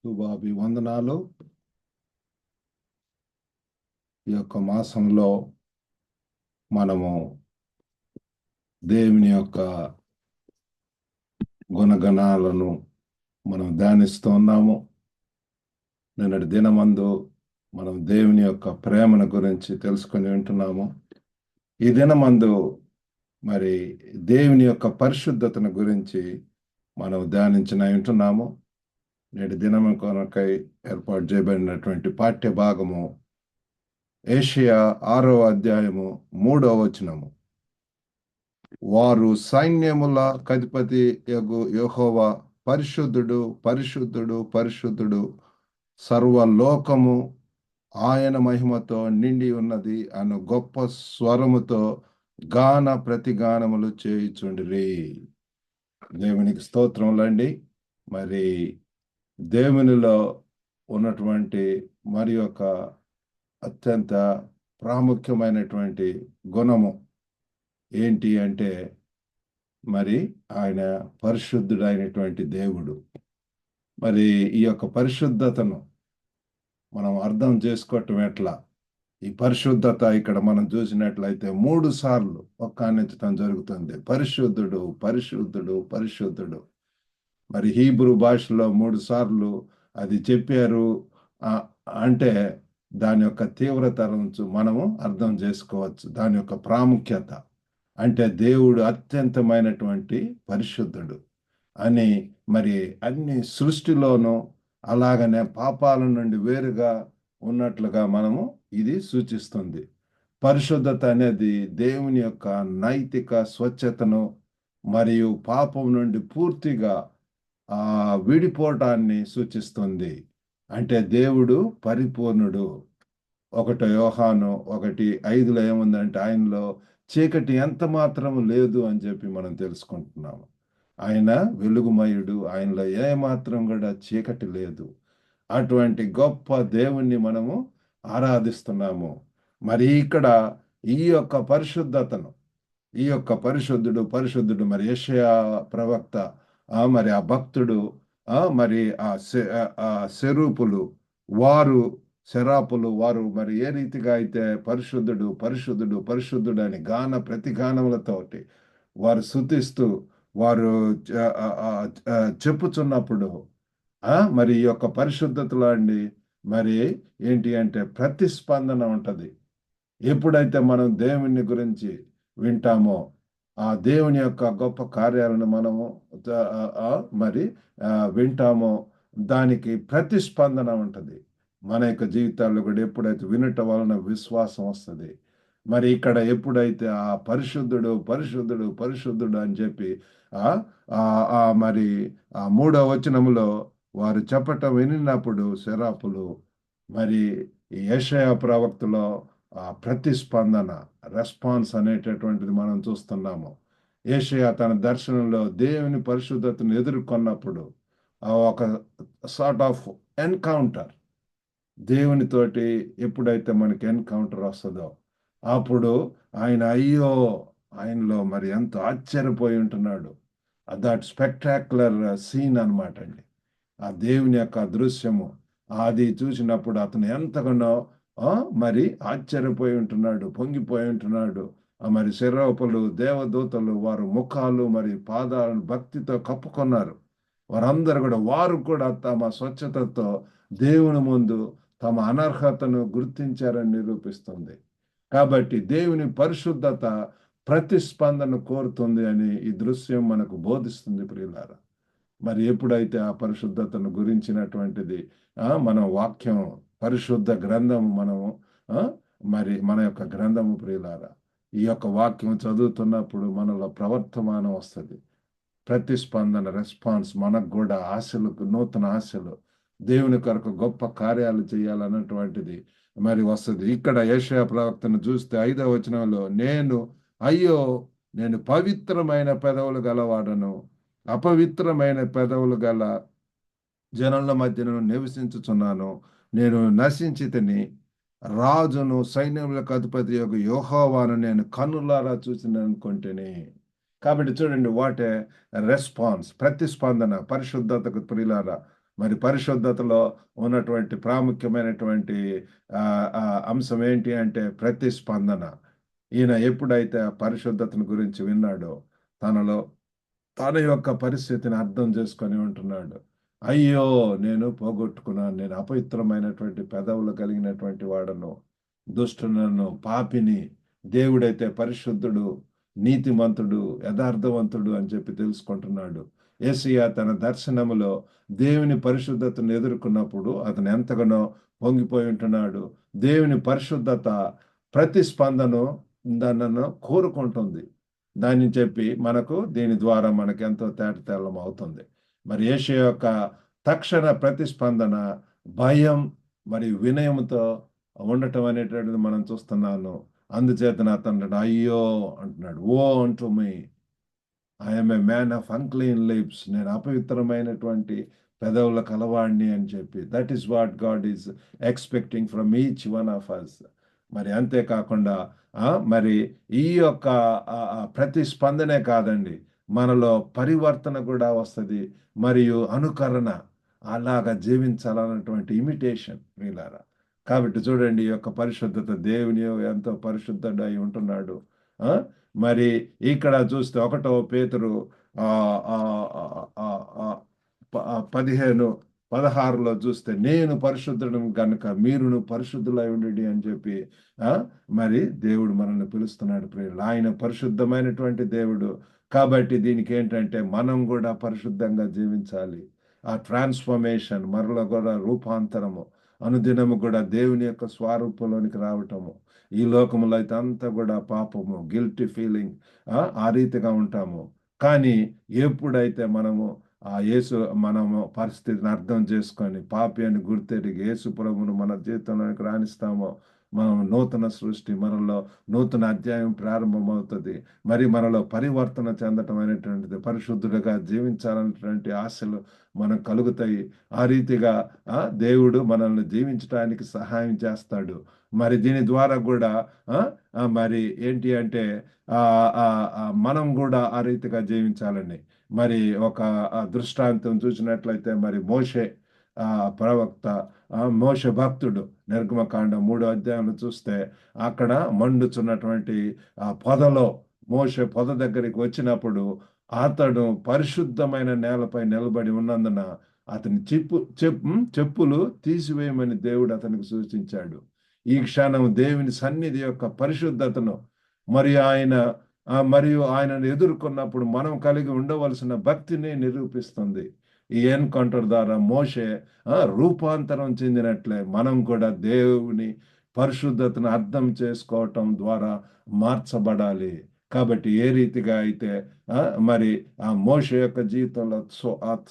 శుభాభివందనాలు. ఈ యొక్క మాసంలో మనము దేవుని యొక్క గుణగణాలను మనం ధ్యానిస్తూ ఉన్నాము. నిన్నటి దినమందు మనం దేవుని యొక్క ప్రేమను గురించి తెలుసుకొని వింటున్నాము. ఈ దినమందు మరి దేవుని యొక్క పరిశుద్ధతను గురించి మనం ధ్యానించిన వింటున్నాము. నేటి దినము కొనకై ఏర్పాటు చేయబడినటువంటి పాఠ్య భాగము ఏషియా 6వ అధ్యాయము 3వ వచనము. వారు సైన్యముల అధిపతి యగు యెహోవా పరిశుద్ధుడు, పరిశుద్ధుడు, పరిశుద్ధుడు, సర్వలోకము ఆయన మహిమతో నిండి ఉన్నది అను గొప్ప స్వరముతో గాన ప్రతిగానములు చేయుచుండిరి. దేవునికి స్తోత్రములండి. మరి దేవునిలో ఉన్నటువంటి మరి యొక్క అత్యంత ప్రాముఖ్యమైనటువంటి గుణము ఏంటి అంటే మరి ఆయన పరిశుద్ధుడైనటువంటి దేవుడు. మరి ఈ యొక్క పరిశుద్ధతను మనం అర్థం చేసుకోవటం ఎట్లా? ఈ పరిశుద్ధత ఇక్కడ మనం చూసినట్లయితే 3 సార్లు ఒక్కానించడం జరుగుతుంది. పరిశుద్ధుడు, పరిశుద్ధుడు, పరిశుద్ధుడు. మరి హీబ్రూ భాషలో 3 సార్లు అది చెప్పారు అంటే దాని యొక్క తీవ్రతరం మనము అర్థం చేసుకోవచ్చు. దాని యొక్క ప్రాముఖ్యత అంటే దేవుడు అత్యంతమైనటువంటి పరిశుద్ధుడు అని, మరి అన్ని సృష్టిలోనూ అలాగనే పాపాల నుండి వేరుగా ఉన్నట్లుగా మనము ఇది సూచిస్తుంది. పరిశుద్ధత అనేది దేవుని యొక్క నైతిక స్వచ్ఛతను మరియు పాపం నుండి పూర్తిగా విడిపోవటాన్ని సూచిస్తుంది. అంటే దేవుడు పరిపూర్ణుడు. 1 యోహాను 1:5లో ఏముందంటే ఆయనలో చీకటి ఎంత మాత్రము లేదు అని చెప్పి మనం తెలుసుకుంటున్నాము. ఆయన వెలుగుమయుడు, ఆయనలో ఏ మాత్రం కూడా చీకటి లేదు. అటువంటి గొప్ప దేవుణ్ణి మనము ఆరాధిస్తున్నాము. మరి ఇక్కడ ఈ యొక్క పరిశుద్ధతను, ఈ యొక్క పరిశుద్ధుడు మరి యెషయా ప్రవక్త మరి ఆ భక్తుడు మరి ఆ శరాపులు వారు మరి ఏ రీతిగా అయితే పరిశుద్ధుడు పరిశుద్ధుడు పరిశుద్ధుడు అని గాన ప్రతిగానములతోటి వారు స్తుతిస్తూ వారు చెప్పుచున్నప్పుడు మరి ఈ యొక్క పరిశుద్ధతలో అండి మరి ఏంటి అంటే ప్రతిస్పందన ఉంటది. ఎప్పుడైతే మనం దేవుని గురించి వింటామో ఆ దేవుని యొక్క గొప్ప కార్యాలను మనము మరి వింటామో దానికి ప్రతిస్పందన ఉంటది. మన యొక్క జీవితాల్లో కూడా ఎప్పుడైతే వినటం వలన విశ్వాసం వస్తుంది. మరి ఇక్కడ ఎప్పుడైతే ఆ పరిశుద్ధుడు పరిశుద్ధుడు పరిశుద్ధుడు అని చెప్పి మరి ఆ 3వ వచనములో వారు చెప్పటం వినినప్పుడు శరాపులు మరి యెషయా ప్రవక్తలో ప్రతిస్పందన రెస్పాన్స్ అనేటటువంటిది మనం చూస్తున్నాము. యెషయా తన దర్శనంలో దేవుని పరిశుద్ధతను ఎదుర్కొన్నప్పుడు ఒక సార్ట్ ఆఫ్ ఎన్కౌంటర్ దేవునితోటి ఎప్పుడైతే మనకి ఎన్కౌంటర్ వస్తుందో అప్పుడు ఆయన అయ్యో ఆయనలో మరి ఎంతో ఆశ్చర్యపోయి ఉంటున్నాడు. దట్ స్పెక్టాక్యులర్ సీన్ అనమాట అండి. ఆ దేవుని యొక్క దృశ్యము అది చూసినప్పుడు అతను ఎంతగానో మరి ఆశ్చర్యపోయి ఉంటున్నాడు, పొంగిపోయి ఉంటున్నాడు. మరి శరాపులు దేవదూతలు వారు ముఖాలు మరి పాదాలను భక్తితో కప్పుకున్నారు. వారందరూ కూడా వారు కూడా తమ స్వచ్ఛతతో దేవుని ముందు తమ అనర్హతను గుర్తించారని నిరూపిస్తుంది. కాబట్టి దేవుని పరిశుద్ధత ప్రతిస్పందన కోరుతుంది అని ఈ దృశ్యం మనకు బోధిస్తుంది ప్రియులారా. మరి ఎప్పుడైతే ఆ పరిశుద్ధతను గురించినటువంటిది మన వాక్యం పరిశుద్ధ గ్రంథము మనము మరి మన యొక్క గ్రంథము ప్రియులారా ఈ యొక్క వాక్యం చదువుతున్నప్పుడు మనలో ప్రవర్తమానం వస్తుంది. ప్రతిస్పందన రెస్పాన్స్ మనకు కూడా ఆశలు, నూతన ఆశలు, దేవుని కొరకు గొప్ప కార్యాలు చేయాలన్నటువంటిది మరి వస్తుంది. ఇక్కడ యెషయా ప్రవక్తను చూస్తే 5వ వచనంలో నేను పవిత్రమైన పెదవులు గలవాడను, అపవిత్రమైన పెదవులు గల జనుల మధ్యను నివసించుచున్నాను, నేను నశించితిని, రాజును సైన్యములకు అధిపతి యొక్క యెహోవాను నేను కన్నులారా చూసిన అనుకుంటేనే. కాబట్టి చూడండి వాట్ ఏ రెస్పాన్స్, ప్రతిస్పందన పరిశుద్ధతకు ప్రియులారా. మరి పరిశుద్ధతలో ఉన్నటువంటి ప్రాముఖ్యమైనటువంటి ఆ, ఆ, అంశం ఏంటి అంటే ప్రతిస్పందన. ఈయన ఎప్పుడైతే ఆ పరిశుద్ధతను గురించి విన్నాడో తనలో తన యొక్క పరిస్థితిని అర్థం చేసుకొని ఉంటున్నాడు. అయ్యో, నేను పోగొట్టుకున్నాను, నేను అపవిత్రమైనటువంటి పెదవులు కలిగినటువంటి వాడను, దుష్టులను, పాపిని. దేవుడైతే పరిశుద్ధుడు, నీతిమంతుడు, యథార్థవంతుడు అని చెప్పి తెలుసుకుంటున్నాడు. యేసయ్య తన దర్శనములో దేవుని పరిశుద్ధతను ఎదుర్కొన్నప్పుడు అతను ఎంతగానో పొంగిపోయి ఉంటున్నాడు. దేవుని పరిశుద్ధత ప్రతిస్పందన దాన్ని కోరుకుంటుంది. దాన్ని చెప్పి మనకు దీని ద్వారా మనకు ఎంతో తేటతెల్లం అవుతుంది. మరి యేషయ యొక్క తక్షణ ప్రతిస్పందన భయం మరియు వినయంతో ఉండటం అనేటువంటిది మనం చూస్తున్నాను. అందుచేతన అతను అంటాడు, అయ్యో అంటున్నాడు, ఓ అంటూ మీ I am a man of unclean lips, నేను అపవిత్రమైనటువంటి పెదవుల కలవాడిని అని చెప్పి. That is what God is expecting from each one of us. మరి అంతేకాకుండా మరి ఈ యొక్క ప్రతిస్పందనే కాదండి, మనలో పరివర్తన కూడా వస్తుంది, మరియు అనుకరణ, అలాగా జీవించాలన్నటువంటి ఇమిటేషన్ వీళ్ళారా. కాబట్టి చూడండి, ఈ యొక్క పరిశుద్ధత, దేవుని ఎంతో పరిశుద్ధుడు అయి ఉంటున్నాడు. ఆ మరి ఇక్కడ చూస్తే 1 పేతురు ఆ, ఆ, ఆ, ఆ, 15:16 చూస్తే, నేను పరిశుద్ధుడు గనుక మీరును పరిశుద్ధులై ఉండండి అని చెప్పి ఆ మరి దేవుడు మనల్ని పిలుస్తున్నాడు ప్రియులు. ఆయన పరిశుద్ధమైనటువంటి దేవుడు. కాబట్టి దీనికి ఏంటంటే మనం కూడా పరిశుద్ధంగా జీవించాలి. ఆ ట్రాన్స్ఫర్మేషన్, మరల కూడా రూపాంతరము, అనుదినము కూడా దేవుని యొక్క స్వరూపంలోనికి రావటము. ఈ లోకములో అయితే అంతా కూడా పాపము, గిల్టీ ఫీలింగ్, ఆ రీతిగా ఉంటాము. కానీ ఎప్పుడైతే మనము పరిస్థితిని అర్థం చేసుకొని పాపి అని గుర్తెరిగి యేసు ప్రభువును మన జీవితంలోనికి రాణిస్తామో, మనం నూతన సృష్టి, మనలో నూతన అధ్యాయం ప్రారంభమవుతుంది. మరి మనలో పరివర్తన చెందటం అనేటువంటిది, పరిశుద్ధుడిగా జీవించాలనేటువంటి ఆశలు మనకు కలుగుతాయి. ఆ రీతిగా దేవుడు మనల్ని జీవించడానికి సహాయం చేస్తాడు. మరి దీని ద్వారా కూడా మరి ఏంటి అంటే ఆ ఆ మనం కూడా ఆ రీతిగా జీవించాలని. మరి ఒక దృష్టాంతం చూసినట్లయితే, మరి మోషే ఆ ప్రవక్త, మోషే భక్తుడు, నిర్గమకాండం 3వ అధ్యాయంలో చూస్తే అక్కడ మండుచున్నటువంటి ఆ పొదలో మోషే పొద దగ్గరికి వచ్చినప్పుడు అతడు పరిశుద్ధమైన నేలపై నిలబడి ఉన్నందున అతని చెప్పులు తీసివేయమని దేవుడు అతనికి సూచించాడు. ఈ క్షణం దేవుని సన్నిధి యొక్క పరిశుద్ధతను మరియు ఆయనను ఎదుర్కొన్నప్పుడు మనం కలిగి ఉండవలసిన భక్తిని నిరూపిస్తుంది. ఈ ఎన్కౌంటర్ ద్వారా మోషే రూపాంతరం చెందినట్లే మనం కూడా దేవుని పరిశుద్ధతను అర్థం చేసుకోవటం ద్వారా మార్చబడాలి. కాబట్టి ఏ రీతిగా అయితే మరి ఆ మోషే యొక్క జీవితంలో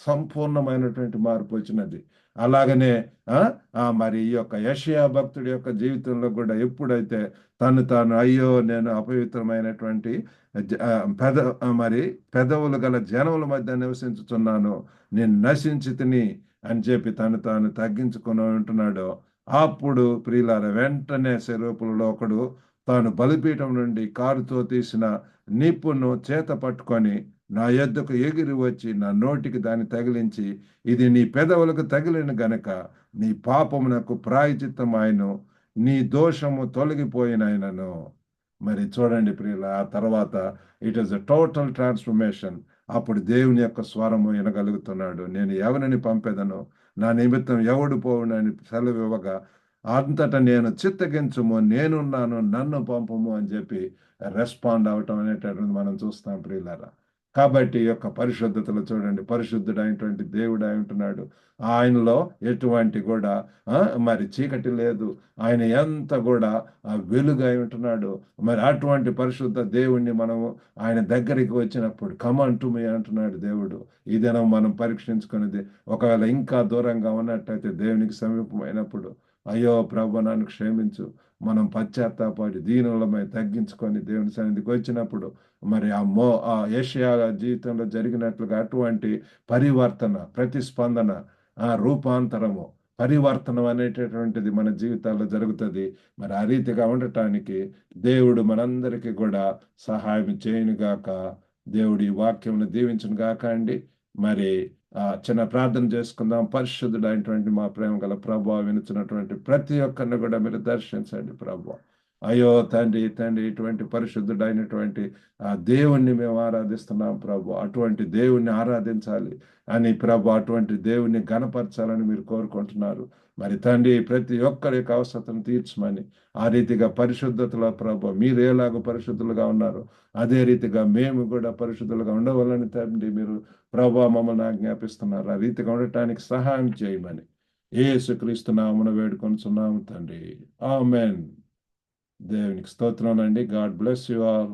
సంపూర్ణమైనటువంటి మార్పు వచ్చినది, అలాగనే మరి ఈ యొక్క యెషయా భక్తుడి యొక్క జీవితంలో కూడా ఎప్పుడైతే తాను అయ్యో, నేను అపవిత్రమైనటువంటి జ- ఆ, పెద మరి పెదవులు గల జనముల మధ్య నివసించుతున్నాను, నేను నశించి తిని అని చెప్పి తాను తగ్గించుకొని ఉంటున్నాడు. అప్పుడు ప్రియులార వెంటనే స్వరూపులలో ఒకడు తాను బలిపీఠం నుండి కారుతో తీసిన నిప్పును చేత పట్టుకొని నా యొద్దకు ఎగిరి వచ్చి నా నోటికి దాన్ని తగిలించి, ఇది నీ పెదవులకు తగిలిన గనక నీ పాపమునకు ప్రాయచిత్తమాయను, నీ దోషము తొలగిపోయినైనను. మరి చూడండి ప్రియుల, ఆ తర్వాత it is a total transformation. అప్పుడు దేవుని యొక్క స్వరము వినగలుగుతున్నాడు. నేను ఎవరిని పంపేదను, నా నిమిత్తం ఎవడు పోవునని సెలవు ఇవ్వగా, అంతటా నేను చిత్తగించుము, నేనున్నాను, నన్ను పంపము అని చెప్పి రెస్పాండ్ అవటం అనేటటువంటి మనం చూస్తాం ప్రియులారా. కాబట్టి ఈ యొక్క పరిశుద్ధతలో చూడండి, పరిశుద్ధుడైనటువంటి దేవుడు అయి ఉంటున్నాడు. ఆయనలో ఎటువంటి కూడా మరి చీకటి లేదు. ఆయన ఎంత కూడా వెలుగు అయి ఉంటున్నాడు. మరి అటువంటి పరిశుద్ధ దేవుణ్ణి మనము ఆయన దగ్గరికి వచ్చినప్పుడు కమాన్ టు మీ అంటున్నాడు దేవుడు. ఈ దినం మనం పరీక్షించుకునేది, ఒకవేళ ఇంకా దూరంగా ఉన్నట్టయితే దేవునికి సమీపమైనప్పుడు, అయ్యో ప్రభు నన్ను క్షమించు, మనం పశ్చాత్తాపడి దీనులమై తగ్గించుకొని దేవుని సన్నిధికి వచ్చినప్పుడు, మరి ఆ యెషయా జీవితంలో జరిగినట్లుగా అటువంటి పరివర్తన, ప్రతిస్పందన, రూపాంతరము, పరివర్తనం అనేటటువంటిది మన జీవితాల్లో జరుగుతుంది. మరి ఆ రీతిగా ఉండటానికి దేవుడు మనందరికీ కూడా సహాయం చేయనుగాక. దేవుడి వాక్యమును దీవించును గాక అండి. మరి చిన్న ప్రార్థన చేసుకుందాం. పరిశుద్ధుడైనటువంటి మా ప్రేమ గల ప్రభు, వినుచున్నటువంటి ప్రతి ఒక్కరిని కూడా మీరు దర్శించండి ప్రభు. అయ్యో తండ్రి తండ్రి, ఇటువంటి పరిశుద్ధుడైనటువంటి ఆ దేవుణ్ణి మేము ఆరాధిస్తున్నాం ప్రభు. అటువంటి దేవుణ్ణి ఆరాధించాలి అని ప్రభు, అటువంటి దేవుణ్ణి గణపరచాలని మీరు కోరుకుంటున్నారు. మరి తండ్రి, ప్రతి ఒక్కరి యొక్క అవసరతను తీర్చమని, ఆ రీతిగా పరిశుద్ధతలో ప్రభు మీరు ఎలాగో పరిశుద్ధులుగా ఉన్నారు, అదే రీతిగా మేము కూడా పరిశుద్ధులుగా ఉండవాలని తండ్రి మీరు ప్రభు మమ్మల్ని ఆజ్ఞాపిస్తున్నారు. ఆ రీతిగా ఉండటానికి సహాయం చేయమని యేసుక్రీస్తు నామమున వేడుకొనుచున్నాము తండ్రి. ఆమేన్. దేవునికి స్తోత్రం అండి. God bless you all.